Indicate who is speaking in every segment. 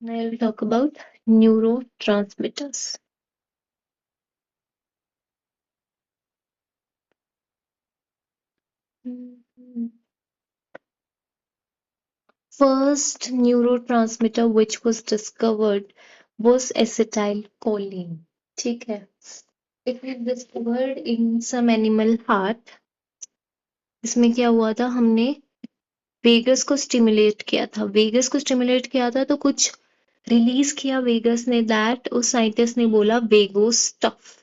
Speaker 1: Now I will talk about neurotransmitters. First neurotransmitter which was discovered was acetylcholine. ठीक है. It was discovered in some animal heart. इसमें क्या हुआ था, हमने वेगस को स्टिमुलेट किया था. वेगस को स्टिमुलेट किया था तो कुछ रिलीज किया वेगस ने, दैट उस साइंटिस्ट ने बोला वेगो स्टफ.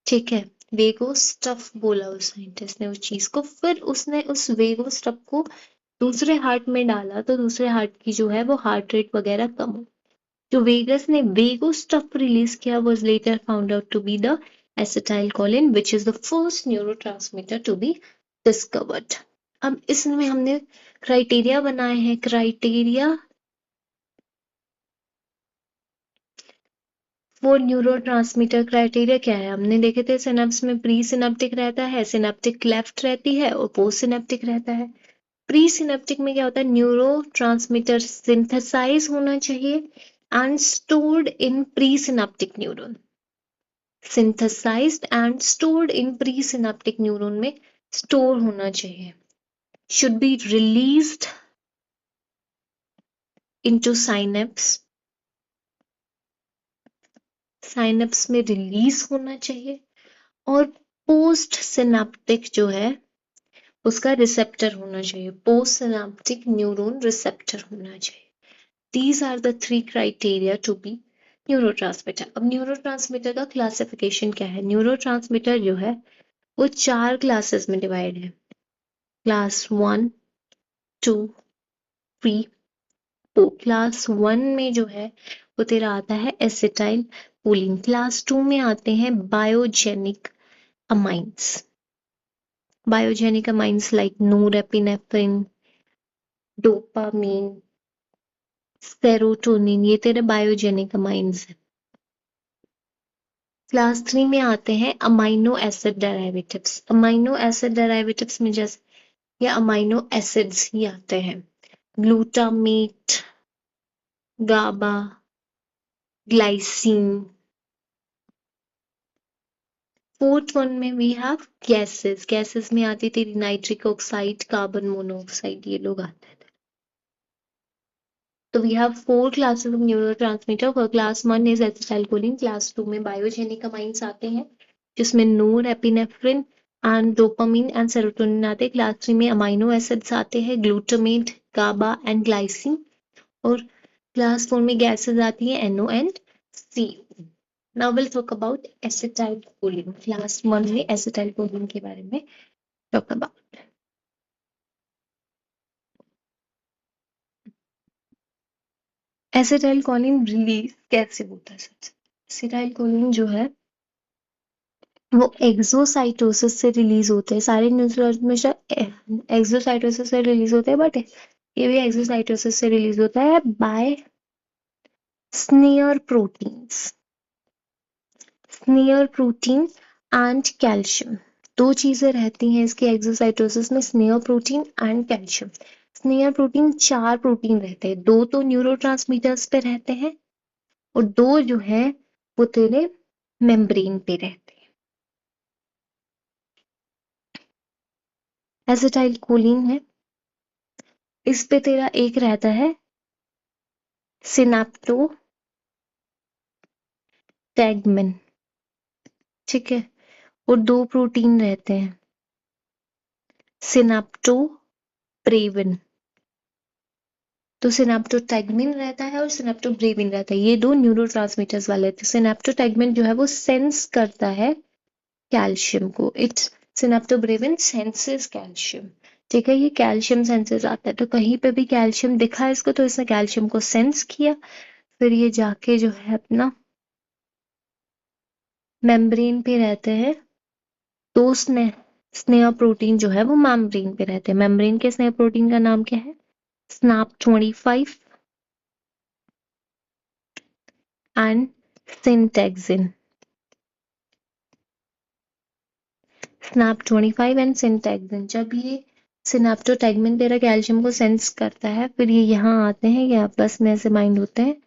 Speaker 1: ठीक है, वेगो स्टफ बोला उस साइंटिस्ट ने उस चीज को. फिर उसने उस वेगो स्टफ को दूसरे हार्ट में डाला तो दूसरे हार्ट की जो है वो हार्ट रेट वगैरह कम हो. जो वेगस ने वेगो स्टफ रिलीज किया was later found out to be the acetylcholine which is the first neurotransmitter to be discovered. अब इसमें हमने क्राइटेरिया बनाए हैं. क्राइटेरिया फॉर न्यूरोट्रांसमीटर क्राइटेरिया क्या है, हमने देखे थे. सिनेप्स में प्री सिनेप्टिक रहता है, सिनेप्टिक लेफ्ट रहती है और पोस्ट सिनेप्टिक रहता है. प्री सिनेप्टिक में क्या होता है, न्यूरो ट्रांसमीटर सिंथेसाइज होना चाहिए and stored in pre synaptic neuron. Synthesized and stored in pre synaptic neuron में स्टोर होना चाहिए. Should be released into synapse. Synapse में रिलीज होना चाहिए. और पोस्ट सिनेप्टिक जो है उसका रिसेप्टर होना चाहिए. पोस्ट सिनेप्टिक न्यूरॉन रिसेप्टर होना चाहिए. These are the three criteria to be neurotransmitter. अब न्यूरोट्रांसमीटर का क्लासिफिकेशन क्या है, न्यूरोट्रांसमीटर जो है वो 4 क्लासेस में डिवाइड है. क्लास 1, 2, 3, 4. क्लास 1 में जो है वो तेरा आता है एसिटाइल कोलिन. क्लास 2 में आते हैं biogenic amines. Biogenic amines like norepinephrine, dopamine, serotonin, ये तेरे बायोजेनिक अमाइंस है. क्लास 3 में आते हैं amino acid derivatives. Amino acid derivatives में जैसे या अमाइनो एसिड्स ही आते हैं, ग्लूटामेट, गाबा, ग्लाइसिन. फोर्थ वन में वी हैव गैसेस. गैसेस में आती तेरी नाइट्रिक ऑक्साइड, कार्बन मोनोऑक्साइड, ये लोग आते हैं. तो we have 4 classes of neurotransmitter. For class 1 is acetylcholine. Class 2 में बायोजेनिक अमाइंस आते हैं जिसमें norepinephrine and dopamine and serotonin आते हैं. क्लास 3 में अमाइनो एसिड्स आते हैं, ग्लूटामेट, गाबा एंड ग्लाइसिन. और क्लास 4 में गैसेस आती हैं, NO and CO. Now will talk about acetylcholine. Class 1 में एसिटाइलकोलिन के बारे में टॉक अबाउट. एसिटाइलकोलिन रिलीज कैसे होता है. एसिटाइलकोलिन जो है वो एक्सोसाइटोसिस से रिलीज होते हैं. सारे न्यूरोट्रांसमीटर एक्सोसाइटोसिस से रिलीज होते हैं, बट ये भी एक्सोसाइटोसिस से रिलीज होता है by SNARE proteins. SNARE protein and calcium, दो चीजें रहती हैं इसके एक्सोसाइटोसिस में, SNARE protein and calcium. SNARE protein 4 protein रहते हैं, 2 तो न्यूरोट्रांसमीटर्स पे रहते हैं और 2 जो है वो तेरे मेम्ब्रेन पे रहते हैं. एसिटाइलकोलिन है, इस पे तेरा एक रहता है सिनेप्टोटैगमिन. ठीक है, और 2 प्रोटीन रहते हैं, सिनेप्टोप्रेविन. तो सिनेप्टोटैगमिन रहता है और सिनेप्टोब्रेविन रहता है, ये 2 न्यूरोट्रांसमीटर्स वाले थे. सिनेप्टोटैगमिन जो है वो सेंस करता है कैल्शियम को. It's synaptobrevin senses calcium. ठीक है, ये कैल्शियम सेंसेस आता है. तो कहीं पे भी कैल्शियम दिखा इसको तो इसने कैल्शियम को सेंस किया, फिर ये जाके जो है अपना मेम्ब्रेन पे रहते हैं. तो स्नेह प्रोटीन जो है वो मेम्ब्रेन पे रहते हैं. मेम्ब्रेन के स्नेह प्रोटीन का नाम क्या है, SNAP25 एंड सिंटैक्सिन. SNAP25 and सिंटैक्सिन. जब ये सिनेप्टोटैगमेंट तेरा कैल्शियम को सेंस करता है, फिर ये यहाँ आते हैं, ये आपस में ऐसे बाइंड होते हैं,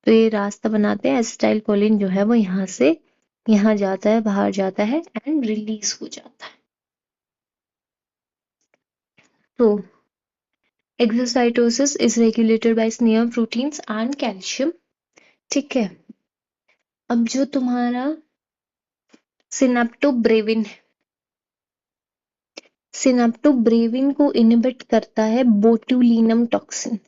Speaker 1: तो ये रास्ता बनाते हैं, एसिटाइल कोलिन जो है वो यहाँ से यहाँ जाता है, बाहर जाता है एंड रिलीज हो जाता है। तो exocytosis is regulated by SNARE proteins and calcium. ठीक है, अब जो तुम्हारा सिनेप्टोब्रेविन सिनेप्टोब्रेविन को इनहिबिट करता है बोट्यूलिनम टॉक्सिन।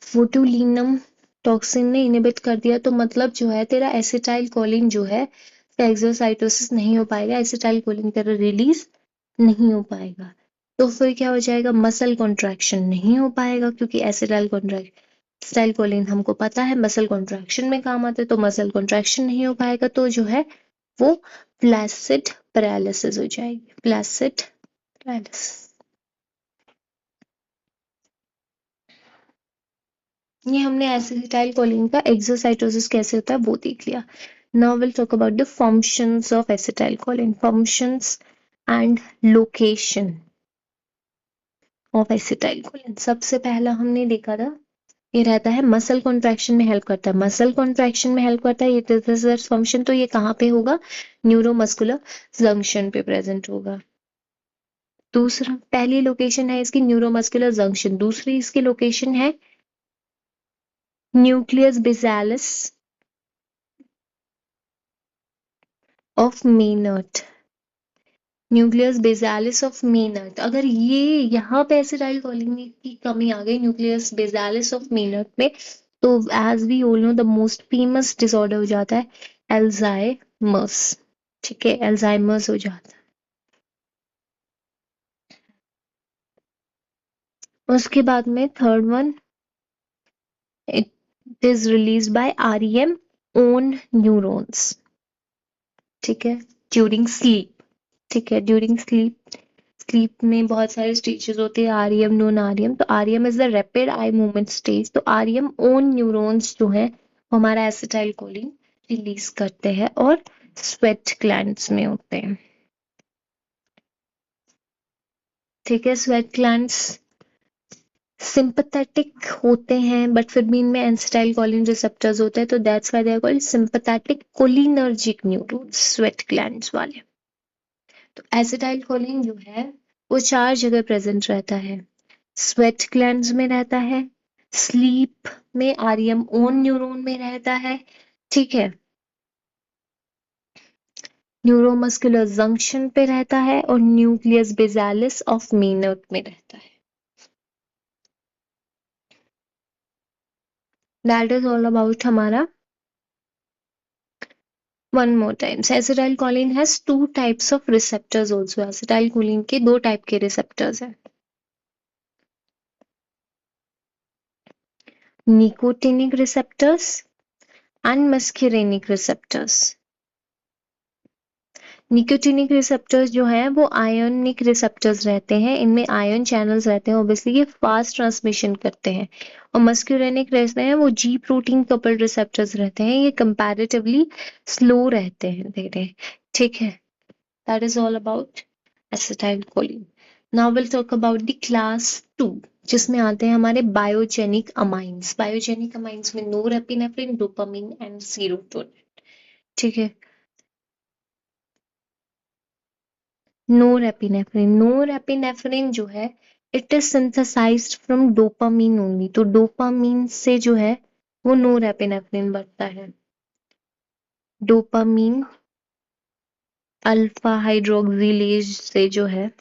Speaker 1: बोट्यूलिनम टॉक्सिन ने इनहिबिट कर दिया, तो मतलब जो है तेरा एसिटाइल कोलिन जो है एक्सोसाइटोसिस नहीं हो पाएगा, एसिटाइल कोलिन तेरा रिलीज नहीं हो पाएगा। तो फिर क्या हो जाएगा, मसल कॉन्ट्रैक्शन नहीं हो पाएगा, क्योंकि एसिटाइल कोलिन हमको पता है मसल कॉन्ट्रैक्शन में काम आता है, तो मसल कॉन्ट्रैक्शन नहीं हो पाएगा, तो जो है वो फ्लैसिड पैरालिसिस हो जाएगी, फ्लैसिड पैरालिसिस। ये हमने एसिटाइल कोलिन का एक्सोसाइटोसिस कैसे होता है वो देख लिया। Now will talk about the functions of acetyl choline, functions and location of acetyl choline. सबसे पहला हमने देखा था, ये रहता है मसल कॉन्ट्रैक्शन में हेल्प करता है, मसल कॉन्ट्रैक्शन में हेल्प करता है, ये फंक्शन तो ये कहाँ पे होगा, न्यूरोमस्कुलर जंक्शन पे प्रेजेंट होगा। दूसरा, पहली लोकेशन है इसकी न्यूरोमस्कुलर जंक्शन, दूसरी इसकी लोकेशन है nucleus basalis of Meynert, nucleus basalis of Meynert. अगर ये यहाँ पे एसिटाइल कोलिन की कमी आ गई न्यूक्लियस बेसालिस ऑफ मेनर्ट में, तो as we all know the most famous disorder हो जाता है एल्जाइमर्स। ठीक है, एल्जाइमर्स हो जाता है। उसके बाद में third one, it is release by REM own neurons. ठीक है, ड्यूरिंग स्लीप। ठीक है, ड्यूरिंग स्लीप में बहुत सारे स्टेजेस होते हैं, आरईएम, नॉन आरईएम। तो REM is the rapid eye movement stage. तो आरईएम ओन न्यूरॉन्स जो है हमारा एसिटाइल कोलिन रिलीज करते हैं और स्वेट ग्लैंड्स में होते हैं। ठीक है, स्वेट ग्लैंड्स सिंपैथेटिक होते हैं, बट फिर भी इनमें एसिटाइल कोलिन रिसेप्टर्स होते हैं, तो that's why they are called sympathetic cholinergic neurons, sweat glands वाले। तो एसिटाइल कोलिन जो है वो 4 जगह प्रेजेंट रहता है, स्वेट ग्लैंड्स में रहता है, स्लीप में आरईएम ओन न्यूरॉन में रहता है, ठीक है, न्यूरोमस्कुलर जंक्शन पे रहता है, और न्यूक्लियस बेसालिस ऑफ मेनर्ट में रहता है। दैट इज ऑल अबाउट हमारा। One more time, acetyl choline has 2 types of receptors also. Acetyl choline के 2 टाइप के रिसेप्टर्स हैं, nicotinic receptors and muscarinic receptors. Nicotinic receptors जो है वो आयोनिक रिसेप्टर्स रहते हैं, इनमें आयन चैनल्स रहते हैं, ऑब्वियसली ये फास्ट ट्रांसमिशन करते हैं। और मस्कुरेनिक रहते हैं वो जी प्रोटीन कपल्ड रिसेप्टर्स रहते हैं, ये कंपैरेटिवली स्लो रहते हैं धीरे। ठीक है, that is all about acetyl choline. Now will talk about the class 2, जिसमें आते हैं हमारे बायोजेनिक अमाइंस। बायोजेनिक अमाइंस में नोरेपिनेफ्रिन, डोपामिन एंड सीरोटोनिन। ठीक है, नोरेपिनेफ्रिन जो है it is synthesized from dopamine only. तो डोपामीन से जो है वो नोरेपिनेफ्रिन बनता है, डोपामीन अल्फा हाइड्रोक्सिलेज से जो है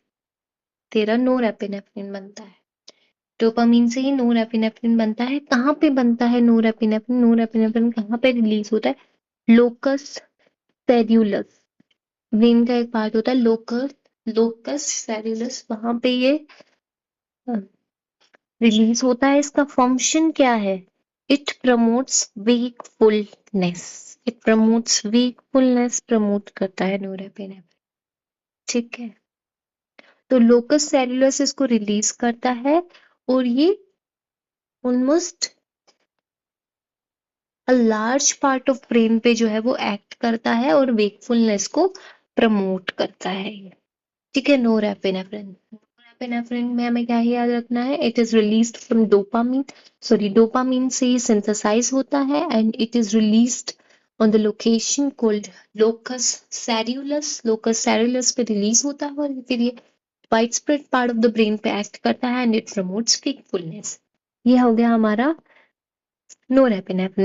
Speaker 1: तेरा नोरेपिनेफ्रिन बनता है। डोपामीन से ही नोरेपिनेफ्रिन बनता है। कहाँ पे बनता है नोरेपिनेफ्रिन, नोरेपिनेफ्रिन कहाँ पे रिलीज होता है, लोकस सेल्यूलस, ब्रेन का एक पार्ट होता है लोकस, लोकस सेल्यूलस, वहां पे ये रिलीज होता है। इसका फंक्शन क्या है, it promotes wakefulness, it promotes wakefulness, promote करता है नोरेपिनेफ्रिन। ठीक है, तो लोकस सेल्यूलस इसको रिलीज करता है, और ये almost a large part of brain पे जो है वो एक्ट करता है और वेकफुलनेस को प्रमोट करता है। ठीक है, नोरेपिनेफ्रिन। नोरेपेनेफ्रिन में हमें क्या याद रखना है, it is released from dopamine से ये सिंथेसाइज होता है and it is released on the location called locus coeruleus पे रिलीज होता है और फिर ये wide spread part of the brain पे एक्ट करता है एंड इट प्रमोट्स wakefulness। ये हो गया हमारा नोरेपेनेफ्रिन।